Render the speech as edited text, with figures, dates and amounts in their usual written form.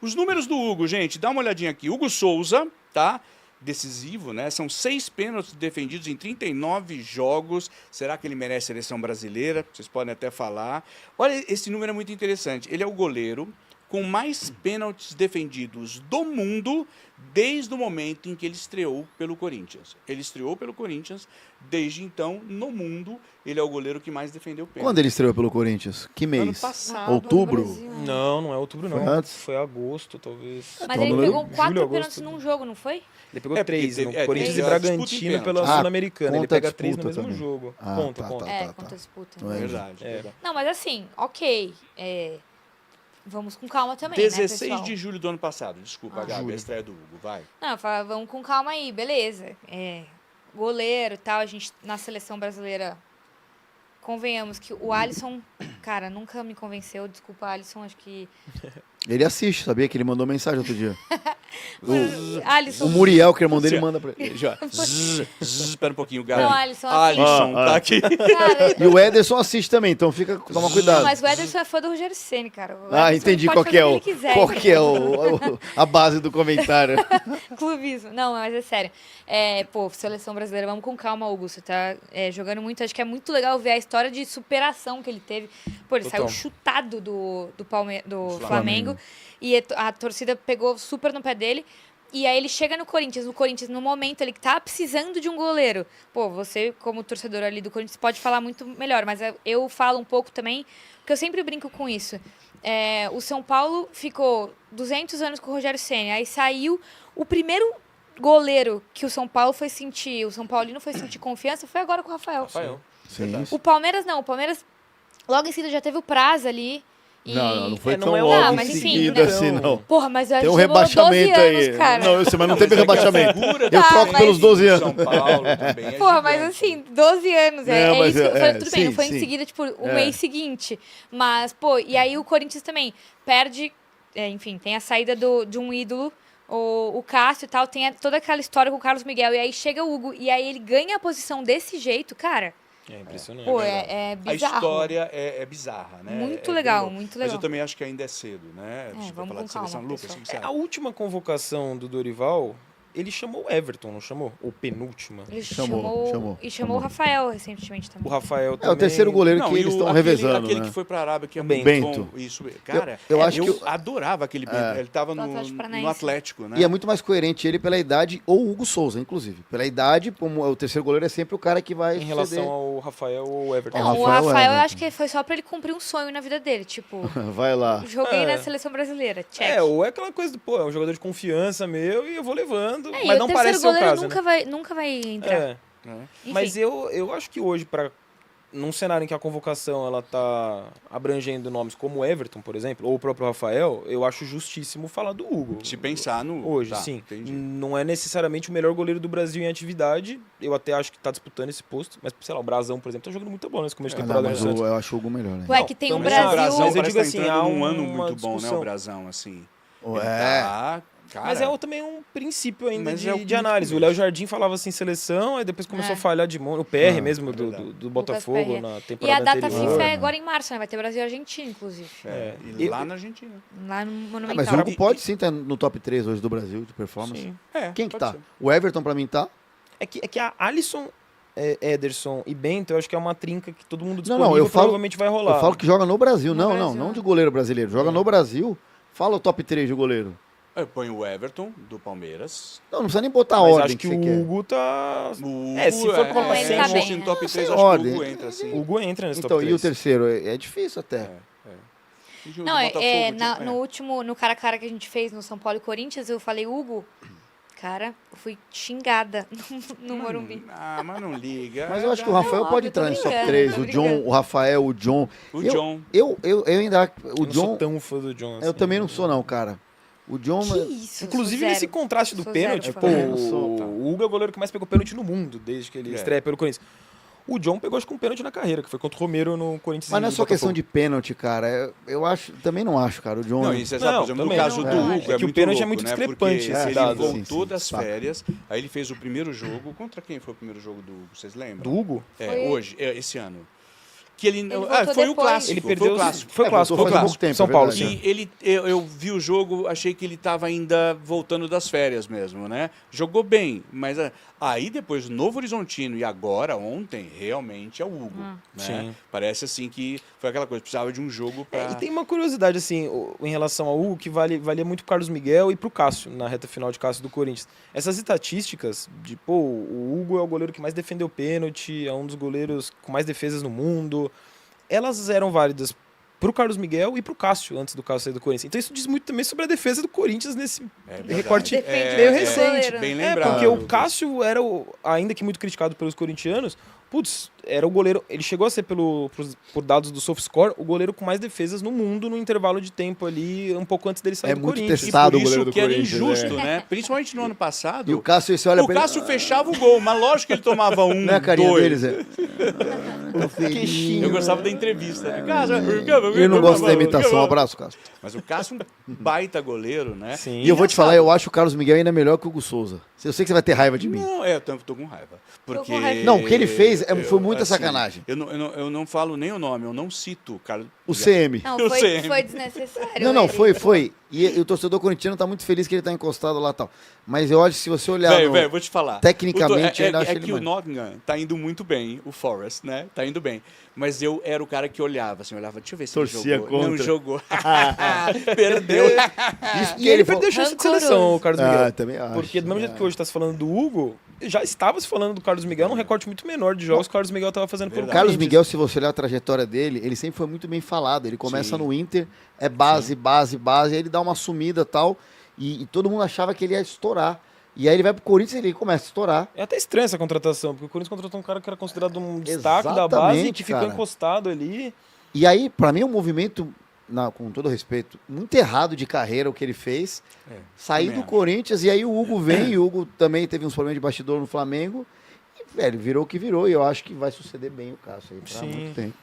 Os números do Hugo, gente, dá uma olhadinha aqui. Hugo Souza, tá? Decisivo, né? São 6 pênaltis defendidos em 39 jogos. Será que ele merece a seleção brasileira? Vocês podem até falar. Olha, esse número é muito interessante. Ele é o goleiro com mais pênaltis defendidos do mundo desde o momento em que ele estreou pelo Corinthians. Ele estreou pelo Corinthians, desde então, no mundo, ele é o goleiro que mais defendeu pênalti. Quando ele estreou pelo Corinthians? Que mês? Ano passado. Outubro? no Brasil, né? Não é outubro, não. Foi antes? Foi agosto, talvez. Mas Então, ele número- pegou 4 julho, pênaltis agosto. num jogo, não foi? Ele pegou É, porque 3 teve- no Corinthians teve e a disputa em Bragantino pênalti. pela Sul-Americana. Ele conta a pega 3 no disputa mesmo também. jogo. Ah, conta. Contra a disputa. Não é Verdade. É. verdade. Não, mas assim, ok. Vamos com calma também, né, 16 pessoal? de julho do ano passado. Desculpa, Gabi, julho. a estreia do Hugo. Vai. Não, eu falo, vamos com calma aí, beleza. Goleiro e tal, a gente na seleção brasileira, convenhamos que o Alisson, cara, nunca me convenceu. Desculpa, Alisson, acho que... Ele assiste, sabia que ele mandou mensagem outro dia. Alisson... O Muriel, que é irmão dele, manda pra ele. Já. Espera um pouquinho, Gabi. Não, Alisson, assim, Alisson, Ah, tá ah. aqui. cara, E o Ederson assiste também, então toma cuidado. não, mas o Ederson é fã do Rogério Ceni, cara. O Ah, Ederson entendi pode qual que é fazer o, que ele quiser, qual que é entendeu? a base do comentário. Clubismo. Não, mas é sério. Pô, seleção brasileira, vamos com calma, Hugo. Você tá jogando muito. Acho que é muito legal ver a história de superação que ele teve. Pô, ele Total. saiu chutado do Flamengo. Flamengo. E a torcida pegou super no pé dele. E aí ele chega no Corinthians. No Corinthians, no momento, ele tá precisando de um goleiro. Pô, você, como torcedor ali do Corinthians, pode falar muito melhor. Mas eu falo um pouco também, porque eu sempre brinco com isso. O São Paulo ficou 200 anos com o Rogério Ceni. Aí saiu o primeiro goleiro que o São Paulo foi sentir, o São Paulino foi sentir confiança, foi agora com o Rafael. Rafael. Sim. O Palmeiras não, o Palmeiras logo em seguida já teve o Prazo ali. E... Não foi não tão é logo não, em mas enfim, seguida né? assim, não. Porra, mas a Tem um gente demorou 12 rebaixamento aí. anos, cara. Não, eu sei, mas não Mas teve é que a rebaixamento. figura Eu do troco São pelos 12 anos. São Paulo também é Porra, mas gigante. assim, 12 anos. Não, mas isso. Tudo bem, sim, não foi sim. em seguida, tipo, o É. mês seguinte. Mas, pô, e aí o Corinthians também perde, enfim, tem a saída de um ídolo, o Cássio e tal, tem toda aquela história com o Carlos Miguel, e aí chega o Hugo, e aí ele ganha a posição desse jeito, cara. É impressionante. Pô, verdade. é A bizarro. história é bizarra, né? Muito É legal, bem louco. muito Mas legal. eu também acho que ainda é cedo, né? vamos falar com de seleção. calma, Lucas, pessoal. o que você A acha? última convocação do Dorival, ele chamou o Everton, não chamou? Ou penúltima? Ele Chamou. chamou o Rafael recentemente também. O Rafael É também. o terceiro goleiro Não, que e eles o- estão aquele- revezando, Aquele né? que foi pra Arábia, que é O muito Bento. bom. Isso, cara, eu acho que adorava aquele Bento. Ele tava Do Atlético no Paranaense. Atlético, né? E é muito mais coerente ele pela idade, ou o Hugo Souza, inclusive. Pela idade, como o terceiro goleiro é sempre o cara que vai Em relação ceder. ao Rafael ou Everton. Não, o Rafael Rafael eu Everton. acho que foi só pra ele cumprir um sonho na vida dele. Tipo, Vai lá. joguei É. na seleção brasileira, check. Ou é aquela coisa do, pô, é um jogador de confiança meu e eu vou levando. E Mas o não terceiro parece ser o goleiro caso, nunca vai entrar. né? Enfim. Mas eu acho que hoje, num cenário em que a convocação ela tá abrangendo nomes como o Everton, por exemplo, ou o próprio Rafael, eu acho justíssimo falar do Hugo. Se pensar no... Hoje, Tá, sim. entendi. Não é necessariamente o melhor goleiro do Brasil em atividade. Eu até acho que tá disputando esse posto. Mas, sei lá, o Brasão, por exemplo, tá jogando muito bola nesse começo de Ah, não, temporada no mas Santos. eu acho o Hugo melhor, né? Ué, que tem um também Mas o Brasil, Brasão mas eu parece digo que tá assim, entrando há num ano uma muito bom, né? discussão. O Brasão, assim. É. Ele tá, cara, Mas é também um princípio ainda Mas é o de análise. O Léo Jardim falava assim, seleção, aí depois começou a falhar de monte. O PR mesmo verdade. do Botafogo PR. na E temporada a data anterior. FIFA é agora em março, né? Vai ter Brasil e Argentina, inclusive. E lá na Argentina. Lá no Ah, Monumental. mas o Hugo pode sim estar no top 3 hoje do Brasil de performance. Sim. Quem que pode tá? ser. O Everton pra mim tá. É que a Alisson, Ederson e Bento, eu acho que é uma trinca que todo mundo Não, disponível eu falo- provavelmente vai rolar. Eu falo que joga no Brasil. No Não, Brasil. não de goleiro brasileiro. Joga no Brasil. Fala o top 3 de goleiro. Eu ponho o Everton, do Palmeiras. Não precisa nem botar a Mas ordem acho que você o quer. Hugo tá... O se for colocar Não, ele tá se bem, fosse no né? top Não 3, sei acho que o ordem. Hugo entra, assim. O Hugo entra nesse Então, top e 3. o terceiro? É difícil até. E o Não, Botafogo, no último, no cara a cara que a gente fez no São Paulo e Corinthians, eu falei, Hugo, cara, eu fui xingada no Morumbi. Ah, mas não liga. Mas eu acho que o Rafael Não, pode óbvio, tô entrar nesse top brincando, 3. tô O John, brincando. o Rafael, o John. O John. Eu ainda. O Eu não sou John. tão fã do John. Eu assim. também não sou, não, cara. O John. Que isso? Inclusive sou nesse zero. contraste do Sou pênalti, zero, pô, fala. Eu sou, tá. o Hugo é o goleiro que mais pegou pênalti no mundo, desde que ele estreia pelo Corinthians. O John pegou, acho que um pênalti na carreira, que foi contra o Romero no Corinthians. Mas não é e só questão Botafogo. de pênalti, cara. Eu acho. Também não acho, cara. O John. Não, isso é exato. Não, Por exemplo, no também. caso do É. Hugo, É é que o muito pênalti é louco, muito né? discrepante Porque esse ele dado. voltou Sim, das saco. férias, aí ele fez o primeiro jogo. Contra quem foi o primeiro jogo do Hugo? Vocês lembram? Do Hugo? Foi- Hoje, esse ano. que ele voltou foi o depois. clássico. Ele foi perdeu. o clássico. Foi o clássico. voltou Foi faz o pouco tempo, São é Paulo, verdade. sim. E eu vi o jogo, achei que ele estava ainda voltando das férias mesmo, né? Jogou bem, mas aí depois Novo Horizontino e agora, ontem, realmente é o Hugo. Né? Sim. Parece assim que foi aquela coisa, precisava de um jogo para... E tem uma curiosidade, assim, em relação ao Hugo, que valia muito pro Carlos Miguel e pro Cássio, na reta final de Cássio do Corinthians. Essas estatísticas de, pô, o Hugo é o goleiro que mais defendeu pênalti, é um dos goleiros com mais defesas no mundo, elas eram válidas pro Carlos Miguel e pro Cássio, antes do Cássio sair do Corinthians. Então isso diz muito também sobre a defesa do Corinthians nesse verdade. recorte Defende meio muito recente. goleiro, bem né? lembrado. Porque o Cássio era, ainda que muito criticado pelos corintianos, putz, era o goleiro, ele chegou a ser, por dados do SofaScore, o goleiro com mais defesas no mundo no intervalo de tempo ali, um pouco antes dele sair É do muito Corinthians. E testado. por o goleiro isso do que era Corinthians, injusto, né? Principalmente no ano passado. E o Cássio, você olha O pra ele, Cássio fechava o gol, mas lógico que ele tomava um, não é a carinha dois. deles, é. Eu gostava da entrevista, né? Cássio, Ele não gosta da imitação. Um abraço, Cássio. Mas o Cássio é um baita goleiro, né? Sim. E eu vou te falar, eu acho o Carlos Miguel ainda melhor que o Hugo Souza. Eu sei que você vai ter raiva de mim. Não, eu tô com raiva. Porque... com raiva. Não, o que ele fez foi muita assim, sacanagem. Eu não falo nem o nome, eu não cito, cara. O CM. Não, Eu sei. foi desnecessário. Não, ele. foi. E o torcedor corintiano tá muito feliz que ele tá encostado lá e tal. Mas eu acho que se você olhar Velho, vou te falar. tecnicamente, eu ainda acho é ele que o mais. Nottingham tá indo muito bem, o Forest, né? Tá indo bem. Mas eu era o cara que olhava, assim, olhava, deixa eu ver se Torcia ele jogou. Não contra. jogou. Perdeu. E ele perdeu chance de Rancoroso. seleção, o Carlos Miguel. Também acho. Porque do mesmo jeito que hoje está se falando do Hugo, já estava se falando do Carlos Miguel num recorte muito menor de jogos que o Carlos Miguel estava fazendo pelo O Carlos Corinthians. Miguel, se você olhar a trajetória dele, ele sempre foi muito bem falado. Ele começa Sim. no Inter, é base, aí ele dá uma sumida e tal, e todo mundo achava que ele ia estourar. E aí ele vai pro Corinthians e ele começa a estourar. É até estranha essa contratação, porque o Corinthians contratou um cara que era considerado um destaque da base, Exatamente, que ficou cara. encostado ali. E aí, pra mim, é um movimento, com todo respeito, muito errado de carreira o que ele fez. Sair também do acho. Corinthians e aí o Hugo vem, e o Hugo também teve uns problemas de bastidor no Flamengo. E, velho, virou o que virou. E eu acho que vai suceder bem o Cássio aí pra Sim. muito tempo.